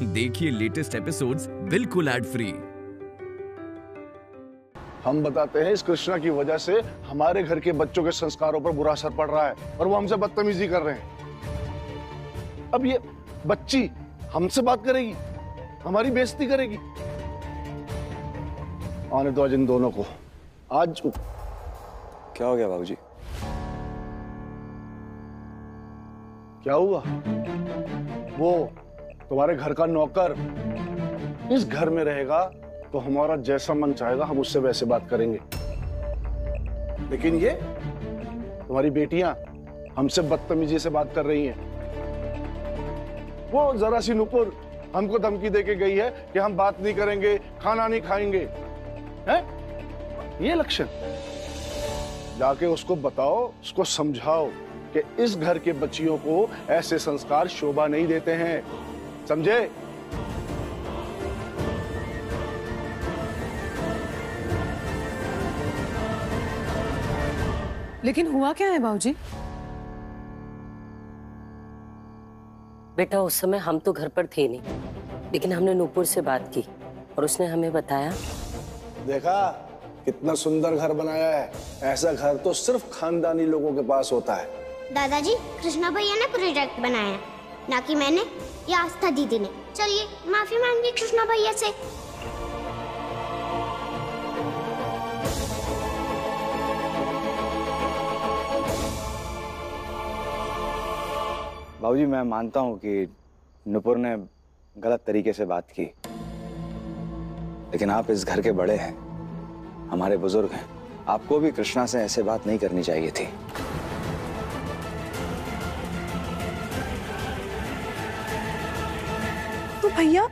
देखिए latest episodes बिल्कुल ad free. हम बताते हैं इस कृष्णा की वजह से हमारे घर के बच्चों के संस्कारों पर बुरा असर पड़ रहा है और वो हमसे बदतमीजी कर रहे हैं। अब ये बच्ची हमसे बात करेगी, हमारी बेइज्जती करेगी। आने दो आज इन दोनों को। आज क्या हो गया बाबूजी? क्या हुआ? वो तुम्हारे घर का नौकर इस घर में रहेगा तो हमारा जैसा मन चाहेगा हम उससे वैसे बात करेंगे, लेकिन ये तुम्हारी बेटियां हमसे बदतमीजी से बात कर रही हैं। वो जरा सी नुपुर हमको धमकी देके गई है कि हम बात नहीं करेंगे, खाना नहीं खाएंगे। हैं? ये लक्षण जाके उसको बताओ, उसको समझाओ कि इस घर के बच्चियों को ऐसे संस्कार शोभा नहीं देते हैं, समझे? लेकिन हुआ क्या है बाबूजी? बेटा उस समय हम तो घर पर थे नहीं, लेकिन हमने नूपुर से बात की और उसने हमें बताया। देखा कितना सुंदर घर बनाया है। ऐसा घर तो सिर्फ खानदानी लोगों के पास होता है। दादाजी, कृष्णा भैया ने प्रोजेक्ट बनाया, ना कि मैंने या आस्था दीदी ने। चलिए माफी मांगिए कृष्णा भैया से। बाबूजी मैं मानता हूँ कि नुपुर ने गलत तरीके से बात की, लेकिन आप इस घर के बड़े हैं, हमारे बुजुर्ग हैं। आपको भी कृष्णा से ऐसे बात नहीं करनी चाहिए थी। तो भैया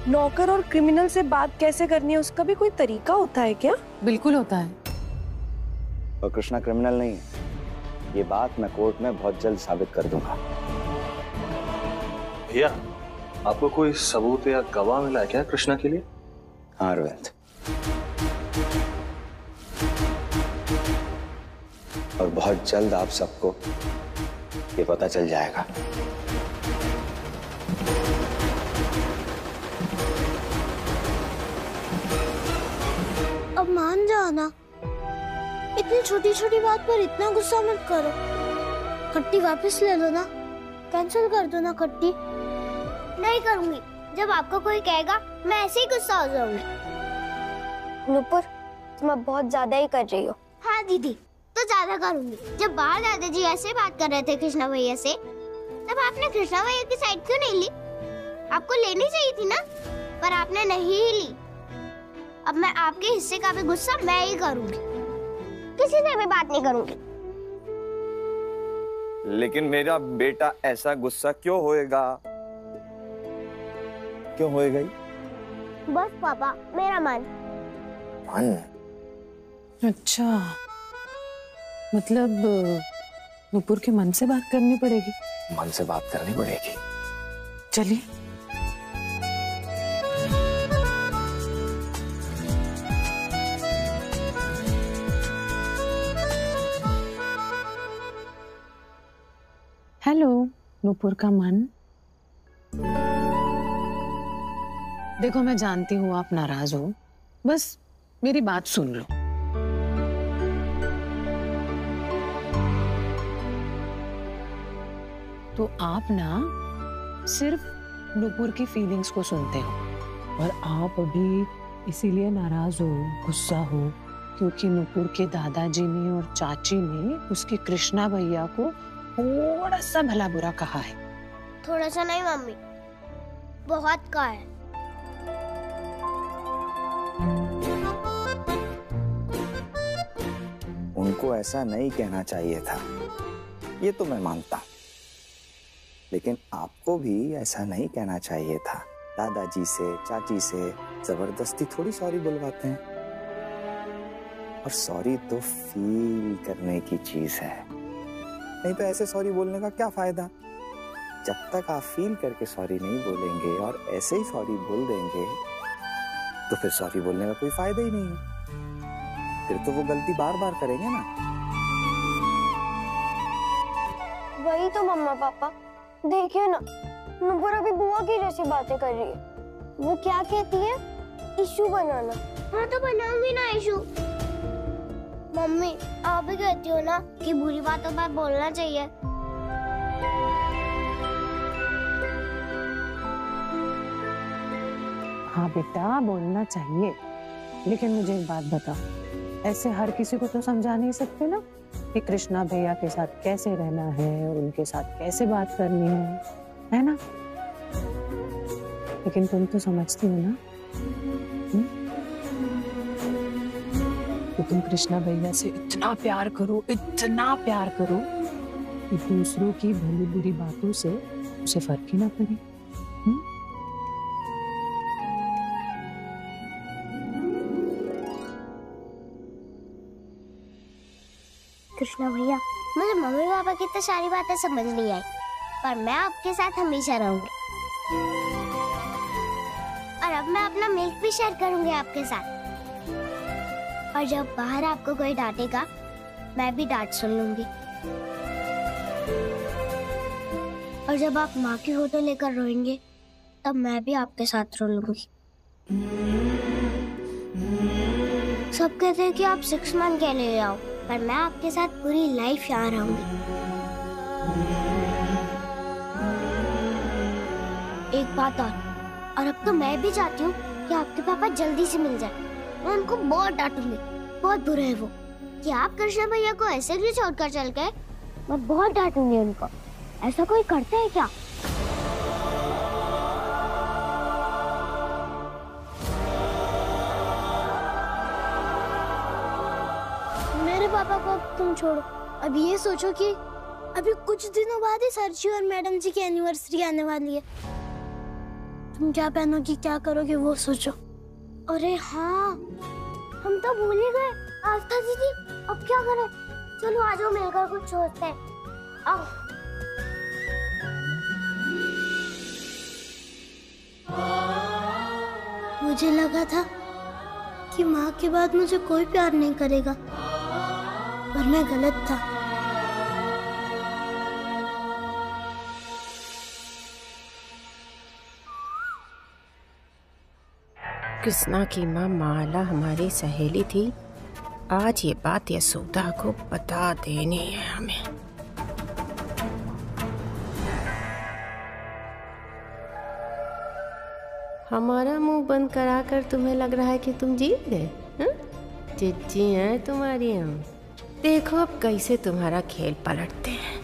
नौकर और क्रिमिनल से बात कैसे करनी है, उसका भी कोई तरीका होता है क्या? बिल्कुल होता है। और कृष्णा क्रिमिनल नहीं है, ये बात मैं कोर्ट में बहुत जल्द साबित कर दूंगा। भैया आपको कोई सबूत या गवाह मिला है क्या कृष्णा के लिए? हाँ अरविंद, और बहुत जल्द आप सबको ये पता चल जाएगा। अब मान जाओ ना, इतनी छोटी छोटी बात पर इतना गुस्सा मत करो। खट्टी वापस ले लो ना, कैंसिल कर दो ना खट्टी। नहीं करूंगी, जब आपको कोई कहेगा मैं ऐसे ही गुस्सा हो जाऊंगी। नुपुर तुम अब बहुत ज्यादा ही कर रही हो। हाँ दीदी, तो ज्यादा करूंगी। जब बाहर दादाजी ऐसे बात कर रहे थे कृष्णा भैया से, तब आपने कृष्णा भैया की साइड क्यों नहीं ली? आपको लेनी चाहिए थी ना, पर आपने नहीं ही ली। अब मैं आपके हिस्से का भी गुस्सा मैं ही करूंगी, किसी से भी बात नहीं करूंगी। लेकिन मेरा बेटा ऐसा गुस्सा क्यों होएगा? क्यों होएगा? बस पापा, मेरा मन। अच्छा, मतलब नुपुर के मन से बात करनी पड़ेगी। मन से बात करनी पड़ेगी। चलिए। हेलो नुपुर का मन। देखो मैं जानती हूँ आप नाराज हो, बस मेरी बात सुन लो। तो आप ना सिर्फ नुपुर की फीलिंग्स को सुनते हो और आप अभी इसीलिए नाराज हो, गुस्सा हो, क्योंकि नुपुर के दादाजी ने और चाची ने उसकी कृष्णा भैया को थोड़ा सा भला बुरा कहा है। थोड़ा सा नहीं मम्मी, बहुत कहा है। उनको ऐसा नहीं कहना चाहिए था, ये तो मैं मानता हूं, लेकिन आपको भी ऐसा नहीं कहना चाहिए था। दादाजी से चाची से जबरदस्ती थोड़ी सॉरी बुलवाते हैं, और सॉरी तो फील करने की चीज है। नहीं तो ऐसे सॉरी बोलने का क्या फायदा? जब तक आप फील करके सॉरी नहीं बोलेंगे और ऐसे ही सॉरी बोल देंगे, तो फिर सॉरी बोलने का कोई फायदा ही नहीं है। फिर तो वो गलती बार बार करेंगे ना। वही तो मम्मा पापा, देखिए ना नुपुर अभी बुआ की जैसी बातें कर रही है। वो क्या कहती है? इशू बनाना। हाँ तो बनाऊंगी ना इशू। मम्मी आप भी कहती हो ना कि बुरी बातों पर बोलना चाहिए। हाँ बेटा बोलना चाहिए, लेकिन मुझे एक बात बताओ, ऐसे हर किसी को तो समझा नहीं सकते ना कि कृष्णा भैया के साथ कैसे रहना है और उनके साथ कैसे बात करनी है ना? लेकिन तुम तो समझती हो ना कि तुम कृष्णा भैया से इतना प्यार करो कि दूसरों की भली बुरी बातों से उसे फर्क ही ना पड़े। कृष्णा भैया, मुझे मम्मी पापा की तो सारी बातें समझ नहीं आई, पर मैं आपके साथ हमेशा रहूंगी। और अब मैं अपना मिल्क भी शेयर करूंगी आपके साथ। और जब बाहर आपको कोई डांटेगा, मैं भी डांट सुन लूंगी। और जब आप माँ की फोटो लेकर रोएंगे, तब मैं भी आपके साथ रो लूंगी। सब कहते हैं कि आप 6 मंथ के लिए आओ, पर मैं आपके साथ पूरी लाइफ यहाँ रहूंगी। एक बात और अब तो मैं भी चाहती हूँ कि आपके पापा जल्दी से मिल जाए। मैं उनको बहुत डांटूंगी, बहुत बुरे हैं वो, कि आप कृष्णा भैया को ऐसे क्यों छोड़कर चल गए। मैं बहुत डांटूंगी उनको। ऐसा कोई करता है क्या? मेरे पापा को अब तुम छोड़ो। अब ये सोचो कि अभी कुछ दिनों बाद ही सर जी और मैडम जी की एनिवर्सरी आने वाली है। तुम क्या पहनोगी, क्या करोगे, वो सोचो। अरे हाँ, हम तो भूल ही गए। आस्था दीदी, अब क्या करें? चलो आ जाओ, मिलकर कुछ सोचते हैं। आओ। मुझे लगा था कि माँ के बाद मुझे कोई प्यार नहीं करेगा, पर मैं गलत था। कृष्णा की माँ माला हमारी सहेली थी। आज ये बात यशोदा को बता देनी है हमें। हमारा मुंह बंद कराकर तुम्हें लग रहा है कि तुम जीत गए? चिच्ची हैं तुम्हारी हम। देखो अब कैसे तुम्हारा खेल पलटते हैं।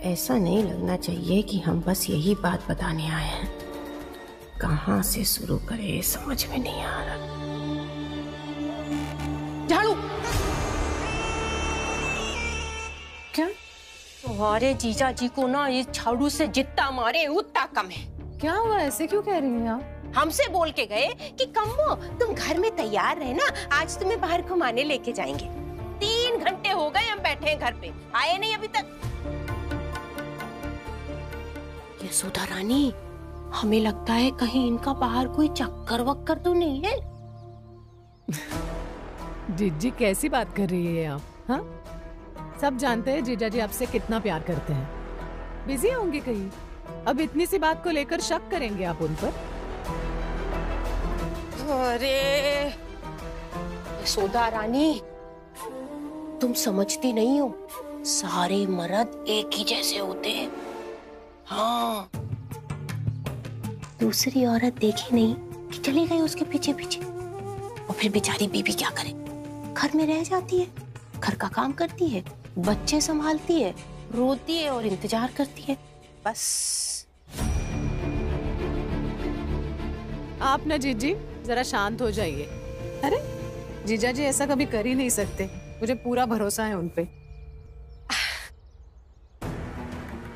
ऐसा नहीं लगना चाहिए कि हम बस यही बात बताने आए हैं। कहाँ से शुरू करें समझ में नहीं आ रहा। झाड़ू! क्या? तुम्हारे जीजा जी को ना इस झाड़ू से जितना मारे उतना कम है। क्या हुआ? ऐसे क्यों कह रही हैं आप? हमसे बोल के गए कि कम्मो तुम घर में तैयार रहना, आज तुम्हें बाहर घुमाने लेके जाएंगे। 3 घंटे हो गए हम बैठे हैं घर पे, आए नहीं अभी तक। यशोदा रानी, हमें लगता है कहीं इनका बाहर कोई चक्कर वक्कर तो नहीं है। जीजी कैसी बात कर रही है आप? हाँ, सब जानते हैं जीजा जी आपसे कितना प्यार करते हैं। बिजी होंगे कहीं, अब इतनी सी बात को लेकर शक करेंगे आप उन पर? अरे यशोदा रानी, तुम समझती नहीं हो, सारे मर्द एक ही जैसे होते हैं। हाँ, दूसरी औरत देखी नहीं कि चली गई उसके पीछे पीछे, और फिर बेचारी बीबी क्या करे? घर में रह जाती है, घर का काम करती है, बच्चे संभालती है, रोती है और इंतजार करती है, बस। आप ना जीजी जरा शांत हो जाइए। अरे जीजा जी ऐसा कभी कर ही नहीं सकते, मुझे पूरा भरोसा है उन पे।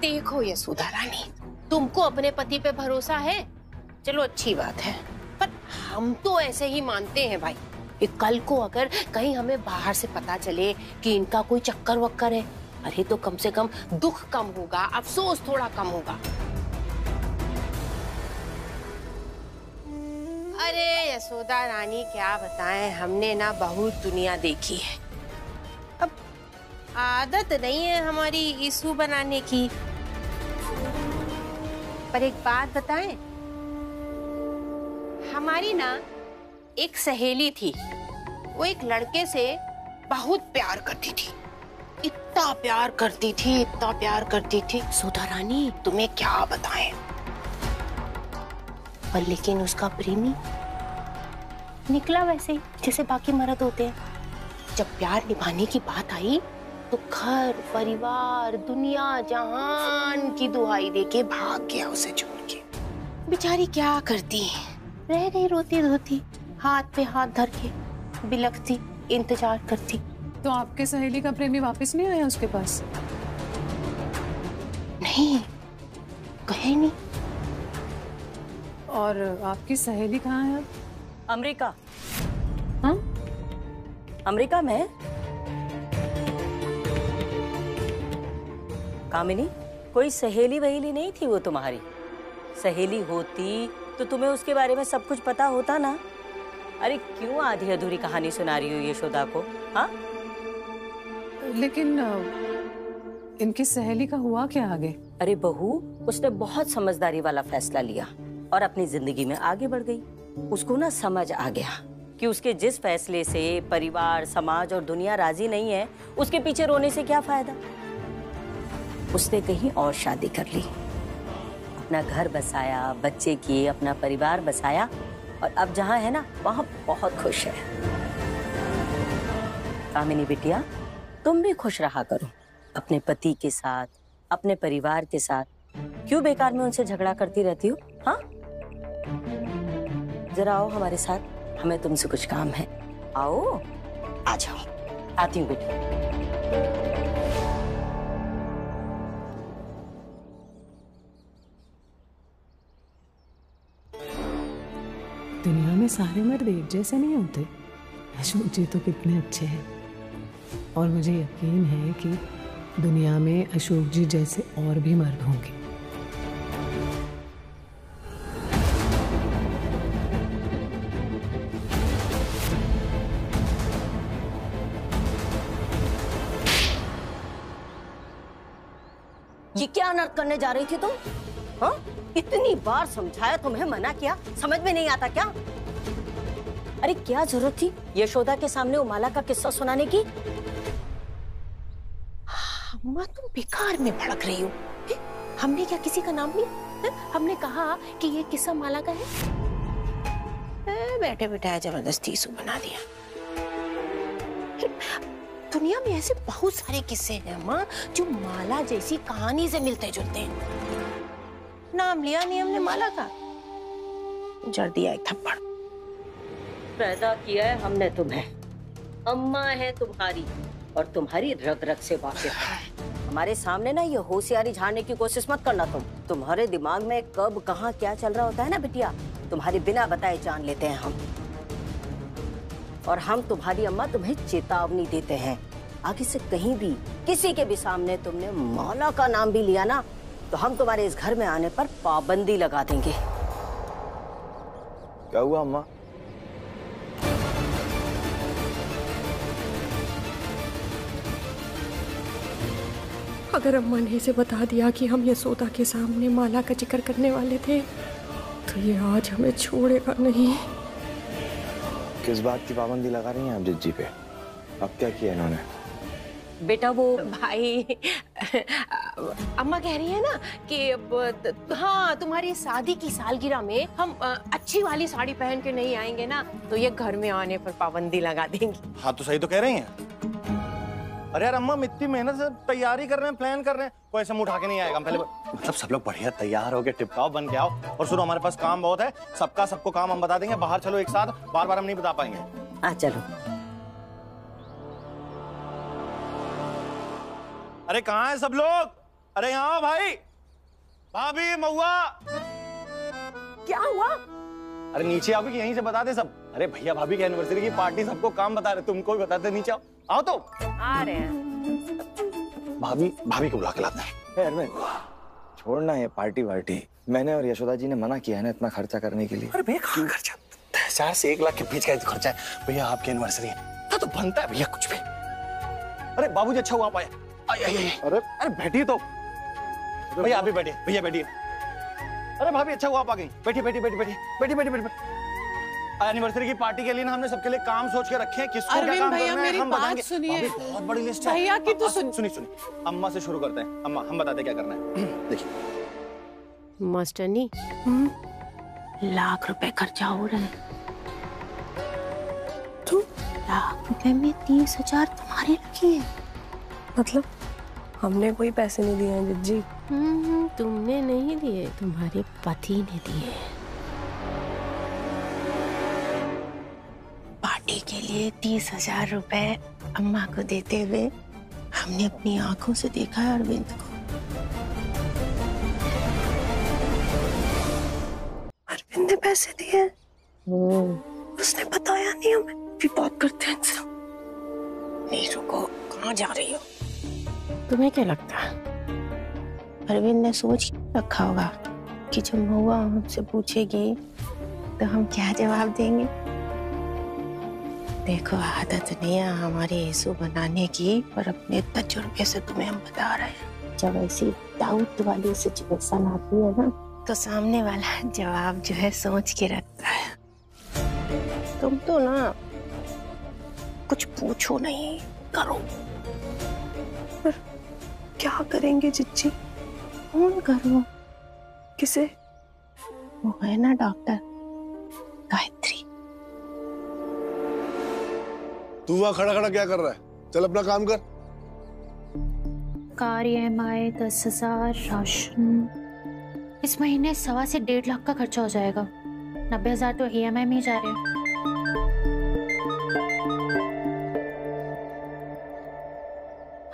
देखो यशोदा रानी, तुमको अपने पति पे भरोसा है, चलो अच्छी बात है, पर हम तो ऐसे ही मानते हैं भाई। कि कल को अगर कहीं हमें बाहर से पता चले कि इनका कोई चक्कर वक्कर है, अरे तो कम से कम दुख कम होगा, अफसोस थोड़ा कम होगा। अरे यशोदा रानी क्या बताएं, हमने ना बहुत दुनिया देखी है। अब आदत नहीं है हमारी ईसू बनाने की। पर एक बात बताएं, हमारी ना एक सहेली थी, वो एक लड़के से बहुत प्यार करती थी, इतना प्यार करती थी, इतना प्यार करती थी सुधा रानी, तुम्हें क्या बताएं। पर लेकिन उसका प्रेमी निकला वैसे ही जैसे बाकी मर्द होते हैं। जब प्यार निभाने की बात आई तो घर परिवार दुनिया जहान की दुहाई देके भाग गया उसे छोड़ के। बेचारी क्या करती, रह गई रोती धोती, हाथ पे हाथ धर के बिलखती, इंतजार करती। तो आपके सहेली का प्रेमी वापस नहीं आया उसके पास? नहीं, कहे नहीं। और आपकी सहेली कहाँ है? अमेरिका। हाँ? अमेरिका में? कामिनी, कोई सहेली वहेली नहीं थी वो तुम्हारी? सहेली होती तो तुम्हें उसके बारे में सब कुछ पता होता ना। अरे क्यों आधी अधूरी कहानी सुना रही हो यशोदा को? हाँ? लेकिन इनकी सहेली का हुआ क्या आगे? अरे बहू, उसने बहुत समझदारी वाला फैसला लिया और अपनी जिंदगी में आगे बढ़ गई। उसको ना समझ आ गया कि उसके जिस फैसले से परिवार समाज और दुनिया राजी नहीं है, उसके पीछे रोने से क्या फायदा। उसने कहीं और शादी कर ली, अपना घर बसाया, बच्चे किए, अपना परिवार बसाया और अब जहाँ है ना वहाँ बहुत खुश है। कामिनी बिटिया, तुम भी खुश रहा करो अपने पति के साथ, अपने परिवार के साथ। क्यों बेकार में उनसे झगड़ा करती रहती हो? हाँ, जरा आओ हमारे साथ, हमें तुमसे कुछ काम है। आओ, आ जाओ। आती हूँ बेटी। दुनिया में सारे मर्द एक जैसे नहीं होते। अशोक जी तो कितने अच्छे हैं और मुझे यकीन है कि दुनिया में अशोक जी जैसे और भी मर्द होंगे। ये क्या अनर्थ करने जा रही थी तुम? हाँ? इतनी बार समझाया, तुम्हें मना किया, समझ में नहीं आता क्या? अरे क्या जरूरत थी यशोदा के सामने उमाला का किस्सा सुनाने की? अम्मा तुम बेकार में भड़क रही हो। हमने क्या किसी का नाम लिया? हमने कहा कि ये किस्सा माला का है। बैठे बैठाया जबरदस्ती इशू बना दिया। दुनिया में ऐसे बहुत सारे किस्से हैं अम्मा जो माला जैसी कहानी से मिलते जुलते हैं। नाम लिया नहीं हमने माला का, जड़ दिया एक थप्पड़। पैदा किया है हमने तुम्हें, अम्मा है तुम्हारी और तुम्हारी रग रग से वाकिफ है। हमारे सामने ना ये होशियारी झाड़ने की कोशिश मत करना तुम। तुम्हारे दिमाग में कब कहाँ क्या चल रहा होता है ना बिटिया, तुम्हारे बिना बताए जान लेते हैं हम। और हम तुम्हारी अम्मा तुम्हें चेतावनी देते हैं, आगे से कहीं भी किसी के भी सामने तुमने मौला का नाम भी लिया ना तो हम तुम्हारे इस घर में आने पर पाबंदी लगा देंगे। क्या हुआ अम्मा? अगर अम्मा ने इसे बता दिया कि हम यशोदा के सामने माला का जिक्र करने वाले थे तो ये आज हमें छोड़ेगा नहीं। किस बात की पाबंदी लगा रही हैं आप जिज्जी पे? अब क्या किया इन्होंने? बेटा वो भाई अम्मा कह रही है ना कि हाँ तुम्हारी शादी की सालगिरह में हम अच्छी वाली साड़ी पहन के नहीं आएंगे ना तो ये घर में आने पर पाबंदी लगा देंगी। हाँ तो सही तो कह रही हैं। अरे यार अम्मा इतनी मेहनत से तैयारी कर रहे हैं, प्लान कर रहे हैं, कोई ऐसे मुंह उठा के नहीं आएगा। पहले मतलब सब लोग बढ़िया तैयार हो के टिपटाप बन के आओ। और सुनो हमारे पास काम बहुत है, सबको काम हम बता देंगे। बाहर चलो एक साथ, बार बार हम नहीं बता पाएंगे। चलो। अरे कहाँ है सब लोग? अरे यहाँ भाई, भाभी, महुआ। क्या हुआ? अरे नीचे आओगे कि यहीं से बता दे सब? अरे भैया भाभी की एनिवर्सरी की पार्टी, सबको काम बता रहे, तुमको भी बताते। नीचे आओ, आओ तो। आ रहे हैं। भाभी को बुला के लाते हैं। छोड़ना है पार्टी वार्टी। मैंने और यशोदा जी ने मना किया है ना इतना खर्चा करने के लिए। अरे भैया कहाँ खर्चा? 1000 से 1 लाख के बीच का खर्चा है भैया, आपकी एनिवर्सरी है तो बनता है भैया कुछ भी। अरे बाबूजी अच्छा हुआ आप आए। अरे बैठिए तो भैया, आप भी बैठिए भैया, बैठिए। अरे भाभी अच्छा हुआ आप आ गई, बैठिए बैठिए बैठिए बैठिए बैठिए बैठिए। एनिवर्सरी की पार्टी के लिए ना हमने सबके लिए काम सोच के रखे हैं, किसको क्या काम करना है हम बताएंगे। सुनिए, बहुत बड़ी लिस्ट है भैया की तो सुनिए। अम्मा से शुरू करते हैं। अम्मा हम बताते क्या करना है। देखिए मास्टरनी, लाख रुपए खर्चा हो रहा है। तो लाख रुपए में 30,000 तुम्हारे लगे हैं। मतलब हमने कोई पैसे नहीं दिए हैं जिज्जी। तुमने नहीं दिए, तुम्हारे पति ने दिए। पार्टी के लिए 30,000 रुपए अम्मा को देते हुए हमने अपनी आंखों से देखा है अरविंद को। अरविंद ने पैसे दिए? उसने बताया नहीं हमें। भी बात करते हैं इनसे। नहीं रुको, कहाँ जा रही हो? तुम्हें क्या लगता है अरविंद ने सोच रखा होगा कि जब महुआ हमसे पूछेगी तो हम क्या जवाब देंगे? देखो आदत नहीं है हमारी येसु बनाने की, पर अपने तजुर्बे से तुम्हें हम बता रहे हैं, जब ऐसी डाउट वाली सिचुएशन आती है ना तो सामने वाला जवाब जो है सोच के रखता है। तुम तो ना कुछ पूछो नहीं, करो। पर क्या करेंगे जिज्जी? फोन करो। किसे? वो है ना डॉक्टर गायत्री। तू वहां खड़ा खड़ा क्या कर रहा है? चल अपना काम कर। Car EMI 10,000, ration. इस महीने 1.25 से 1.5 लाख का खर्चा हो जाएगा। 90,000 तो EMI में ही जा रहे हैं।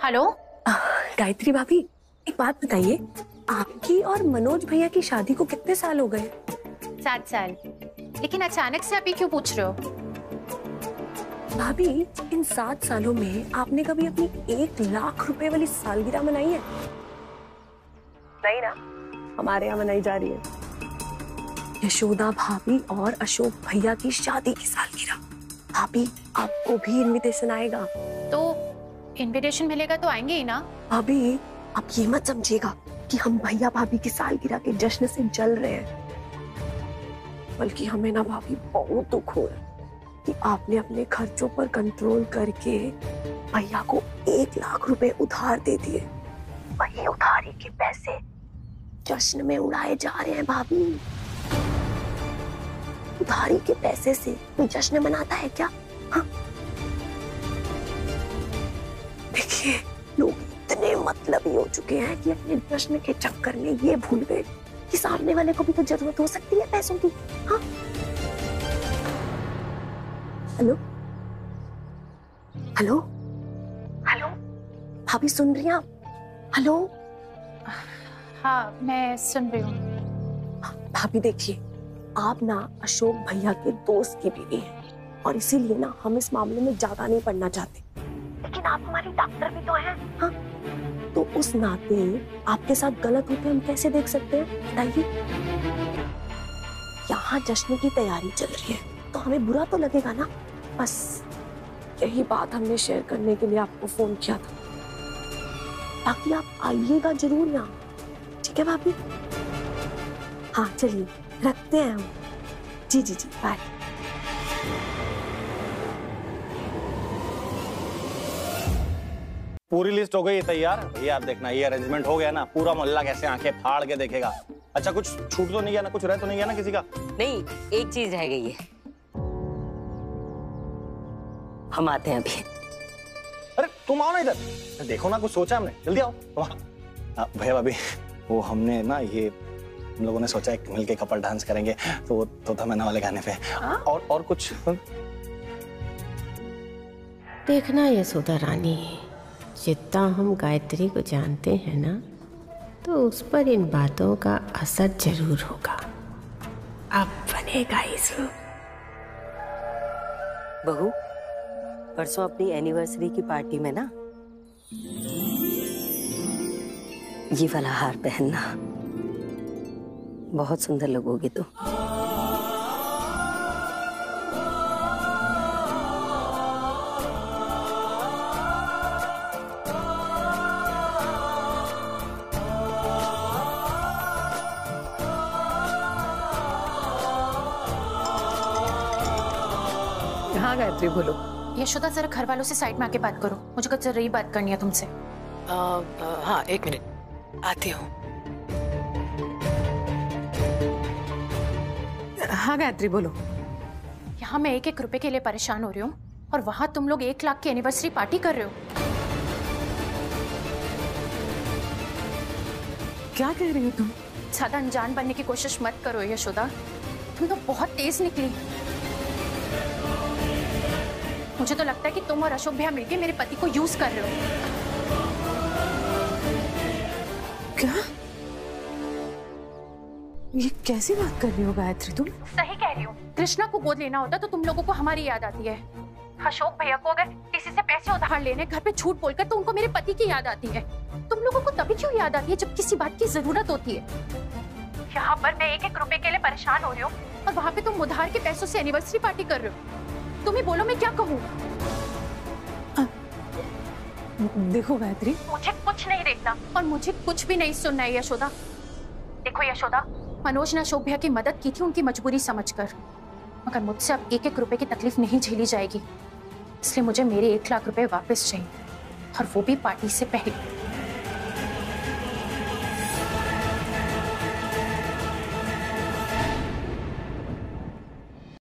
हेलो गायत्री भाभी, एक बात बताइए, आपकी और मनोज भैया की शादी को कितने साल हो गए? 7 साल। लेकिन अचानक से आप ये क्यों पूछ रहे हो? भाभी, इन 7 सालों में आपने कभी अपनी 1 लाख रुपए वाली सालगिरह मनाई है? नहीं ना, हमारे यहाँ मनाई जा रही है। यशोदा भाभी और अशोक भैया की शादी की सालगिरह। भाभी, आपको भी इनविटेशन आएगा। तो इनविटेशन मिलेगा तो आएंगे ही ना। भाभी, आप ये मत समझिएगा कि हम भैया भाभी की सालगिरह के जश्न से जल रहे हैं, बल्कि हमें ना भाभी बहुत दुख हो रहा है कि आपने अपने खर्चों पर कंट्रोल करके भैया को 1 लाख रुपए उधार दे दिए। वही उधारी के पैसे जश्न में उड़ाए जा रहे हैं भाभी। उधारी के पैसे से कोई जश्न मनाता है क्या? हाँ? देखिए, लोग इतने मतलबी हो चुके हैं कि अपने जश्न के चक्कर में ये भूल गए कि सामने वाले को भी तो जरूरत हो सकती है पैसों की। हाँ? हेलो हेलो हेलो, भाभी सुन रही हैं आप? हेलो। हाँ मैं सुन रही हूँ। भाभी देखिए, आप ना अशोक भैया के दोस्त की बीवी हैं और इसीलिए ना हम इस मामले में ज्यादा नहीं पढ़ना चाहते, लेकिन आप हमारी डॉक्टर भी तो हैं। हाँ? तो उस नाते आपके साथ गलत होते हम कैसे देख सकते हैं, बताइए। यहाँ जश्न की तैयारी चल रही है तो हमें बुरा तो लगेगा ना। बस यही बात हमने शेयर करने के लिए आपको फोन किया था, ताकि आप आइएगा जरूर यहाँ। ठीक है भाभी? हाँ चलिए रखते हैं हम। जी जी जी, बाय। पूरी लिस्ट हो गई तैयार। ये आप देखना, ये अरेंजमेंट हो गया ना, पूरा मोहल्ला कैसे आंखें फाड़ के देखेगा। अच्छा, कुछ छूट तो नहीं गया ना, कुछ रह तो नहीं गया ना किसी का? नहीं, एक चीज रह गई है। हम आते हैं अभी। अरे तुम आओ ना इधर, देखो ना कुछ सोचा हमने, जल्दी आओ। भैया भाभी, वो हमने ना ये हम लोगों ने सोचा है मिलके कपल डांस करेंगे, तो वो तोता मैना वाले गाने पे। और कुछ देखना यशोदा रानी, जितना हम गायत्री को जानते हैं ना, तो उस पर इन बातों का असर जरूर होगा। अब बनेगा इसमें। बहू, परसों अपनी एनिवर्सरी की पार्टी में ना ये वाला हार पहनना, बहुत सुंदर लगोगी तुम। गायत्री बोलो। यशोदा जरा घर वालों से साइड में आके बात करो, मुझे कुछ जरूरी बात करनी है तुमसे। हाँ 1 मिनट आती हूँ। हाँ गायत्री बोलो। यहाँ मैं 1-1 रुपए के लिए परेशान हो रही हूँ और वहां तुम लोग 1 लाख की एनिवर्सरी पार्टी कर रहे हो। क्या कह रही हो तुम? ज्यादा अनजान बनने की कोशिश मत करो यशोदा, तुम तो बहुत तेज निकली। मुझे तो लगता है कि तुम और अशोक भैया मिलके मेरे पति को यूज कर रहे हो। क्या? ये कैसी बात कर रही हो गायत्री तुम? सही कह रही हो। कृष्णा को गोद लेना होता तो तुम लोगों को हमारी याद आती है। अशोक भैया को अगर किसी से पैसे उधार लेने घर पे झूठ बोलकर तो उनको मेरे पति की याद आती है। तुम लोगों को तभी क्यों याद आती है जब किसी बात की जरूरत होती है। यहाँ पर मैं 1-1 रुपए के लिए परेशान हो रही हूँ और वहाँ पे तुम उधार के पैसों से एनिवर्सरी पार्टी कर रहे हो। तुम ही बोलो मैं क्या कहूँ। देखो गायत्री, मुझे कुछ नहीं देखना और मुझे कुछ भी नहीं सुनना है यशोदा। देखो यशोदा, मनोज ने अशोक भैया की मदद की थी उनकी मजबूरी समझकर, मगर मुझसे अब 1-1 रुपए की तकलीफ नहीं झेली जाएगी, इसलिए मुझे मेरे 1 लाख रुपए वापस चाहिए और वो भी पार्टी से पहले।